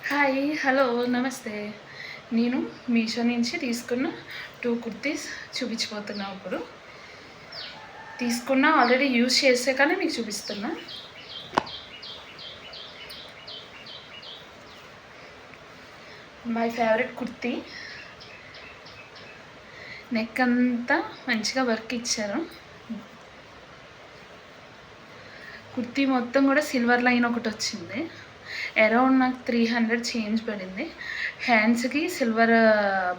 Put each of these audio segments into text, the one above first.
Hi hello నమస్తే. నేను మీషో నుంచి తీసుకున్న 2 కుర్తీస్ చూపించబోతున్నా ఇప్పుడు. తీసుకున్న ఆల్రెడీ యూజ్ చేసాకనే మీకు చూపిస్తున్నా. My favourite kurti. నెక్ అంతా మంచిగా వర్క్ ఇచ్చారు. కుర్తీ మొత్తం కూడా సిల్వర్ లైన్ ఒకటి వచ్చింది. అరౌండ్ నాకు 300 చేంజ్ పడింది. హ్యాండ్స్కి సిల్వర్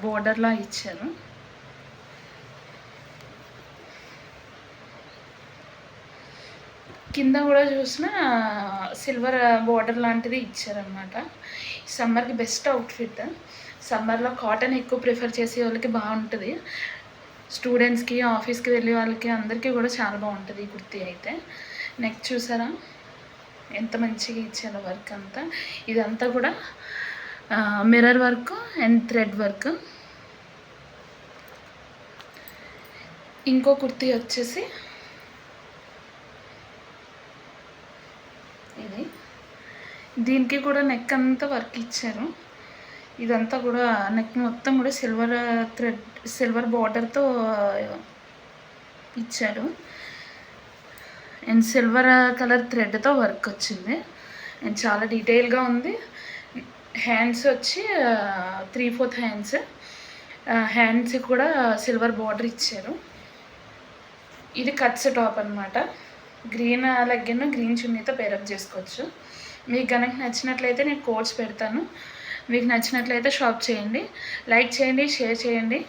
బోర్డర్లా ఇచ్చారు. కింద కూడా చూసిన సిల్వర్ బోర్డర్ లాంటిది ఇచ్చారనమాట. సమ్మర్కి బెస్ట్ అవుట్ఫిట్. సమ్మర్లో కాటన్ ఎక్కువ ప్రిఫర్ చేసే వాళ్ళకి బాగుంటుంది. స్టూడెంట్స్కి, ఆఫీస్కి వెళ్ళే వాళ్ళకి అందరికీ కూడా చాలా బాగుంటుంది ఈ కుర్తీ అయితే. నెక్ చూసారా ఎంత మంచిగా ఇచ్చారో వర్క్ అంతా. ఇదంతా కూడా mirror work and thread work. ఇంకో కుర్తీ వచ్చేసి ఇది. దీనికి కూడా నెక్ అంతా వర్క్ ఇచ్చారు. ఇదంతా కూడా నెక్ మొత్తం కూడా సిల్వర్ బార్డర్తో ఇచ్చారు. అండ్ సిల్వర్ కలర్ థ్రెడ్తో వర్క్ వచ్చింది. అండ్ చాలా డీటెయిల్గా ఉంది. హ్యాండ్స్ వచ్చి 3/4 హ్యాండ్స్. హ్యాండ్స్ కూడా సిల్వర్ బార్డర్ ఇచ్చారు. ఇది కట్స్ టాప్ అనమాట. గ్రీన్ లెగ్గిన్, గ్రీన్ చున్నీతో పేరప్ చేసుకోవచ్చు. మీకు కనుక నచ్చినట్లయితే నేను కోడ్స్ పెడతాను. మీకు నచ్చినట్లయితే షాప్ చేయండి. లైక్ చేయండి, షేర్ చేయండి.